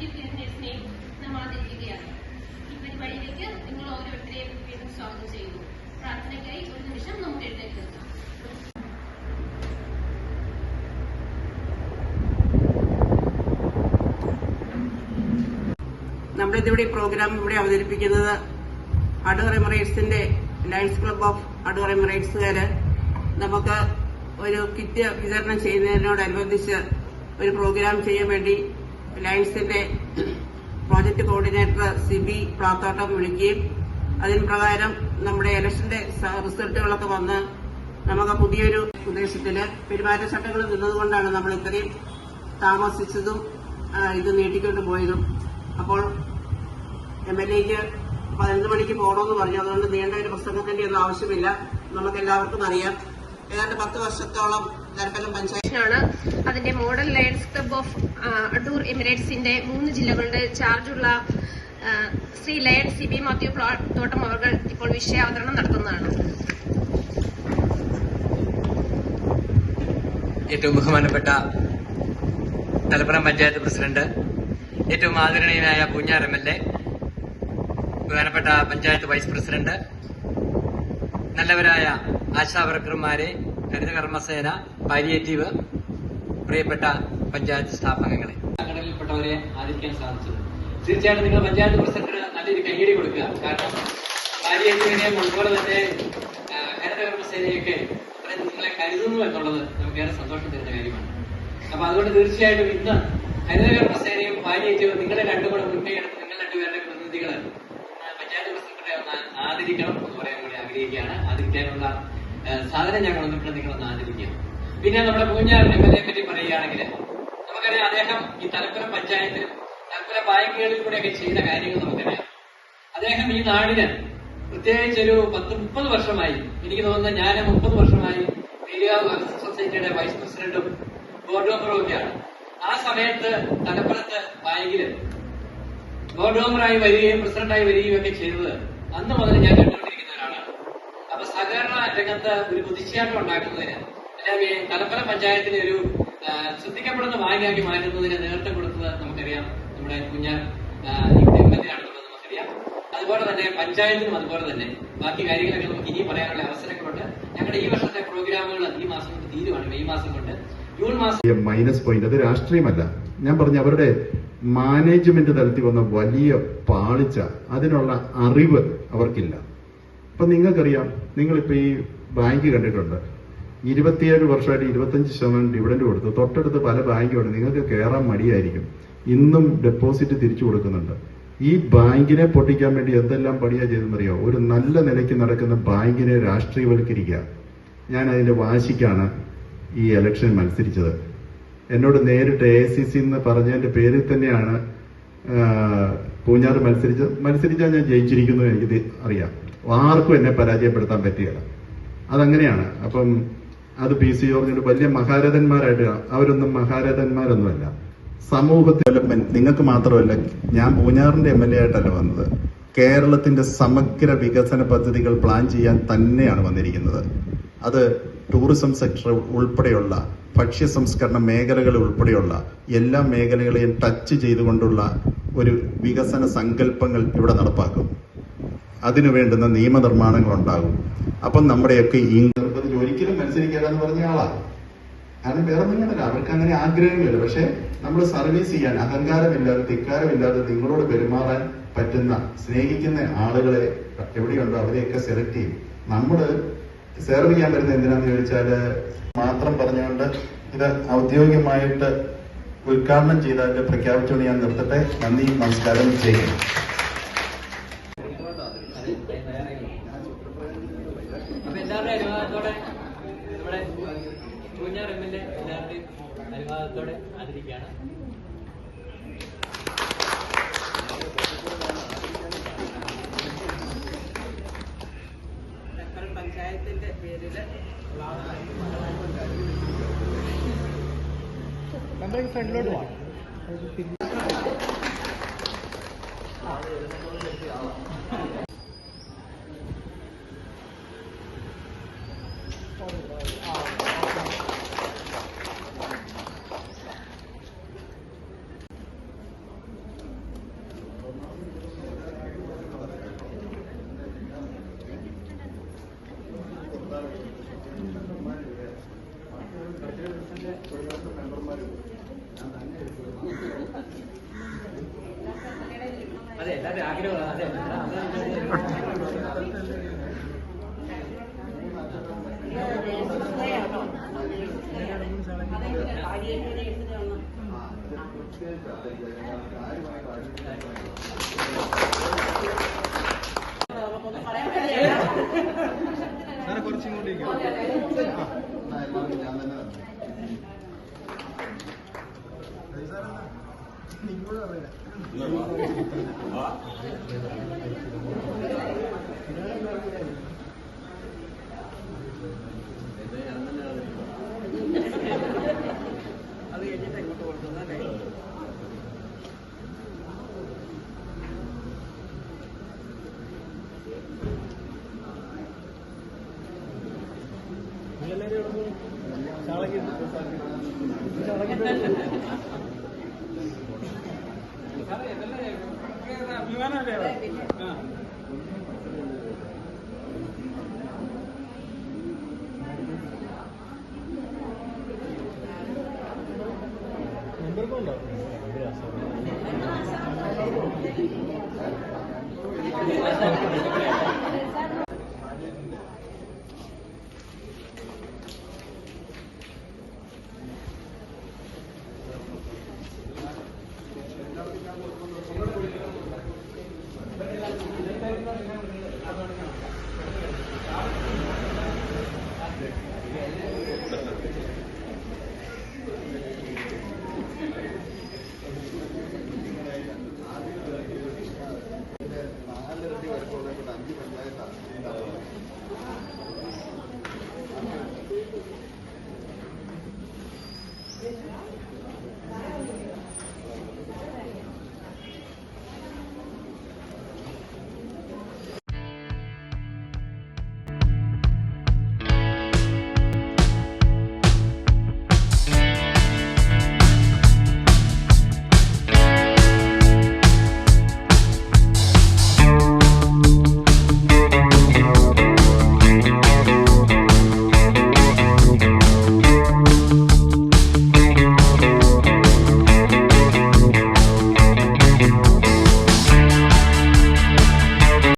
Positive ക്ലിയർനെസ്സിനെയും നമ്മൾ ആദരിക്കുകയാണ്. ഈ പരിപാടിയിലേക്ക് നിങ്ങൾ ഓരോരുത്തരെയും വീണ്ടും സ്വാഗതം ചെയ്യുന്നു. പ്രാർത്ഥനയ്ക്കായി ഒരു നിമിഷം നമുക്ക് എഴുന്നേറ്റ് നിൽക്കാം. നമ്മളിതിവിടെ ഈ പ്രോഗ്രാം ഇവിടെ അവതരിപ്പിക്കുന്നത് അടൂർ എമിറേറ്റ്സിന്റെ ലയൺസ് ക്ലബ് ഓഫ് അടൂർ എമിറേറ്റ്സുകാര് നമുക്ക് ഒരു കിറ്റ് വിതരണം ചെയ്യുന്നതിനോടനുബന്ധിച്ച് ഒരു പ്രോഗ്രാം ചെയ്യാൻ വേണ്ടി ലയൺസിന്റെ പ്രോജക്ട് കോർഡിനേറ്റർ സിബി പ്ലാത്തോട്ടം വിളിക്കുകയും അതിന് പ്രകാരം നമ്മുടെ ഇലക്ഷന്റെ റിസൾട്ടുകളൊക്കെ വന്ന് നമുക്ക് പുതിയൊരു ഉദ്ദേശത്തില് പെരുമാറ്റച്ചട്ടങ്ങൾ നിന്നതുകൊണ്ടാണ് നമ്മൾ ഇത്രയും താമസിച്ചതും ഇത് നീട്ടിക്കൊണ്ട് പോയതും. അപ്പോൾ MLAക്ക് 11 മണിക്ക് പോകണമെന്ന് പറഞ്ഞു. അതുകൊണ്ട് നീണ്ട ഒരു പ്രസംഗത്തിന്റെ ഒന്നും ആവശ്യമില്ല. നമുക്ക് എല്ലാവർക്കും അറിയാം. ഏതാണ്ട് 10 വർഷത്തോളം തലപ്പലം പഞ്ചായത്തിനാണ് അതിന്റെ model Lions club of Adoor എമിറേറ്റ്സിന്റെ 3 ജില്ലകളുടെ ചാർജുള്ള ശ്രീ ലയൺ CB മാത്യു പ്ലാത്തോട്ടം അവർ ഇപ്പോൾ വിഷയാവതരണം നടത്തുന്നതാണ്. ഏറ്റവും ബഹുമാനപ്പെട്ട തലപ്പലം പഞ്ചായത്ത് പ്രസിഡന്റ്, ഏറ്റവും ആദരണീയനായ പൂഞ്ഞാർ MLA, ബഹുമാനപ്പെട്ട പഞ്ചായത്ത് വൈസ് പ്രസിഡന്റ്, നല്ലവരായ ആശാവർക്കർമാരെ, ഹരിതകർമ്മസേന, പാലിയേറ്റീവ്, പ്രിയപ്പെട്ട പഞ്ചായത്ത് സ്റ്റാഫ് അംഗങ്ങളെ, സംഘടനയിൽപ്പെട്ടവരെ ആദരിക്കാൻ സാധിച്ചത്. തീർച്ചയായിട്ടും നിങ്ങൾ പഞ്ചായത്ത് പ്രസിഡന്റിന് നല്ലൊരു കയ്യടി കൊടുക്കുക. കാരണം പാലിയേറ്റീവിനെയും അതുപോലെ തന്നെ ഹരിതകർമ്മസേനയൊക്കെ നിങ്ങളെ കരുതുന്നു എന്നുള്ളത് നമുക്ക് ഏറെ സന്തോഷം തരുന്ന കാര്യമാണ്. അപ്പൊ അതുകൊണ്ട് തീർച്ചയായിട്ടും ഇന്ന് ഹരിതകർമ്മസേനയും പാലിയേറ്റീവും നിങ്ങളെ രണ്ടുകൂടെ മുൻകൈയെടുത്ത് നിങ്ങൾ രണ്ടുപേരുടെ പ്രതിനിധികളെ പഞ്ചായത്ത് പ്രസിഡന്റിനെ ഒന്ന് ആദരിക്കണം എന്ന് പറയാൻ കൂടി ആഗ്രഹിക്കുകയാണ്. ആദരിക്കാനുള്ള സാധനം ഞങ്ങളൊന്നും ഇവിടെ നിങ്ങളൊന്ന് ആദരിക്കുക. പിന്നെ നമ്മുടെ പൂഞ്ഞാർ MLA പറ്റി പറയുകയാണെങ്കിൽ നമുക്കറിയാം, അദ്ദേഹം ഈ തലപ്പലം പഞ്ചായത്തിലും തലപ്പല ബാങ്കുകളിൽ കൂടെയൊക്കെ ചെയ്ത കാര്യങ്ങൾ നമുക്കറിയാം. അദ്ദേഹം ഈ നാടിന് പ്രത്യേകിച്ച് ഒരു 10-30 വർഷമായി, എനിക്ക് തോന്നുന്നത് ഞാൻ 30 വർഷമായി സൊസൈറ്റിയുടെ വൈസ് പ്രസിഡന്റും ബോർഡ് മെമ്പറും ഒക്കെയാണ്. ആ സമയത്ത് തലപ്പലത്ത് ബാങ്കില് ബോർഡ് മെമ്പറായി വരികയും പ്രസിഡന്റായി വരികയും ഒക്കെ ചെയ്തത് അന്ന് മുതൽ ഞാൻ കണ്ടുകൊണ്ടിരിക്കുന്ന ഒരാളാണ്. അപ്പൊ സഹകരണ രംഗത്ത് ഒരു കുതിച്ചുചാട്ടം ഉണ്ടാക്കുന്നതിന്, അല്ലെങ്കിൽ തലപ്പലം പഞ്ചായത്തിനെ ഒരു ശ്രദ്ധിക്കപ്പെടുന്ന ബാങ്കാക്കി മാറ്റുന്നതിന് നേതൃത്വം കൊടുത്തത് നമുക്കറിയാം നമ്മുടെ കുഞ്ഞാർ MLA ആണെന്നുള്ളത് നമുക്കറിയാം. അതുപോലെ തന്നെ പഞ്ചായത്തിനും അതുപോലെ തന്നെ ബാക്കി കാര്യങ്ങളൊക്കെ നമുക്ക് ഇനിയും പറയാനുള്ള അവസരങ്ങളുണ്ട്. ഞങ്ങളുടെ ഈ വർഷത്തെ പ്രോഗ്രാമുകൾ ഈ മാസം കൊണ്ട് തീരുവാണ്. മെയ് മാസം കൊണ്ട് ജൂൺ മാസം മൈനസ് പോയിന്റ്. അത് രാഷ്ട്രീയമല്ല. ഞാൻ പറഞ്ഞ അവരുടെ മാനേജ്മെന്റ് തലത്തിൽ വന്ന വലിയ പാളിച്ച, അതിനുള്ള അറിവ് അവർക്കില്ല. അപ്പൊ നിങ്ങൾക്കറിയാം, നിങ്ങളിപ്പോ ഈ ബാങ്ക് കണ്ടിട്ടുണ്ട്, 27 വർഷമായിട്ട് 25% ഡിവിഡൻഡ് കൊടുത്തു. തൊട്ടടുത്ത് പല ബാങ്കുണ്ട്. നിങ്ങൾക്ക് കയറാൻ മടിയായിരിക്കും. ഇന്നും ഡെപ്പോസിറ്റ് തിരിച്ചു കൊടുക്കുന്നുണ്ട്. ഈ ബാങ്കിനെ പൊട്ടിക്കാൻ വേണ്ടി എന്തെല്ലാം പണിയാ ചെയ്തെന്നറിയോ? ഒരു നല്ല നിലയ്ക്ക് നടക്കുന്ന ബാങ്കിനെ രാഷ്ട്രീയവൽക്കരിക്കുക. ഞാൻ അതിന്റെ വാശിക്കാണ് ഈ ഇലക്ഷൻ മത്സരിച്ചത്. എന്നോട് നേരിട്ട് AICC എന്ന് പറഞ്ഞതിന്റെ പേരിൽ തന്നെയാണ് പൂഞ്ഞാർ മത്സരിച്ചാൽ ഞാൻ ജയിച്ചിരിക്കുന്നു. എനിക്ക് അറിയാം. ആർക്കും എന്നെ പരാജയപ്പെടുത്താൻ പറ്റുകയില്ല. അതങ്ങനെയാണ്. അപ്പം അത് PC ജോർജിന്റെ വലിയ മഹാരഥന്മാരായിട്ട്, അവരൊന്നും മഹാരഥന്മാരൊന്നുമല്ല. സമൂഹത്തിൽ ഡെവലപ്മെന്റ് നിങ്ങൾക്ക് മാത്രമല്ല, ഞാൻ പൂഞ്ഞാറിന്റെ MLA ആയിട്ടല്ല വന്നത്. കേരളത്തിന്റെ സമഗ്ര വികസന പദ്ധതികൾ പ്ലാൻ ചെയ്യാൻ തന്നെയാണ് വന്നിരിക്കുന്നത്. അത് ടൂറിസം സെക്ടർ ഉൾപ്പെടെയുള്ള ഭക്ഷ്യ സംസ്കരണ മേഖലകൾ ഉൾപ്പെടെയുള്ള എല്ലാ മേഖലകളെയും ടച്ച് ചെയ്തുകൊണ്ടുള്ള ഒരു വികസന സങ്കല്പങ്ങൾ ഇവിടെ നടപ്പാക്കും. അതിനു വേണ്ടുന്ന നിയമനിർമ്മാണങ്ങൾ ഉണ്ടാകും. അപ്പം നമ്മുടെയൊക്കെ ഈ ഒരിക്കലും മത്സരിക്കാതെന്ന് പറഞ്ഞ ആളാണ്. കാരണം വേറെ ഒന്നുമില്ല, അവർക്ക് അങ്ങനെ ആഗ്രഹങ്ങളില്ല. പക്ഷെ നമ്മൾ സർവീസ് ചെയ്യാൻ അഹങ്കാരമില്ലാതെ, ധിക്കാരമില്ലാതെ നിങ്ങളോട് പെരുമാറാൻ പറ്റുന്ന, സ്നേഹിക്കുന്ന ആളുകളെ എവിടെയുണ്ടോ അവരെയൊക്കെ സെലക്ട് ചെയ്യും. നമ്മള് സെർവ് ചെയ്യാൻ വരുന്ന എന്തിനാന്ന് ചോദിച്ചാല് മാത്രം പറഞ്ഞുകൊണ്ട് ഇത് ഔദ്യോഗികമായിട്ട് ഉദ്ഘാടനം ചെയ്താൽ പ്രഖ്യാപിച്ചുകൊണ്ട് ഞാൻ നിർത്തട്ടെ. നന്ദി, നമസ്കാരം, ചെയ്യും. അപ്പൊ എല്ലാവരുടെയും അനുവാദത്തോടെ നമ്മുടെ പൂഞ്ഞാർ MLA എല്ലാവരുടെയും അനുവാദത്തോടെ ആദരിക്കുകയാണ്. പഞ്ചായത്തിന്റെ പേരില് ഫ്രണ്ടിലോട്ട് പോകണം. പഞ്ചായത്തിന്റെ തൊഴിലുറപ്പ് മെമ്പർമാരും അതെ എല്ലാവരും ആഗ്രഹമാണ്. അതെ കുറച്ചും കൂടി ഞാൻ തന്നെ നിങ്ങളോട് അറിയില്ല അത് കഴിഞ്ഞിട്ട് ഇങ്ങോട്ട് കൊടുക്കുന്നല്ലേ. നാലരട്ടി വരക്കുള്ള 5 പഞ്ചായത്താണ് ഉണ്ടാവുന്നത്.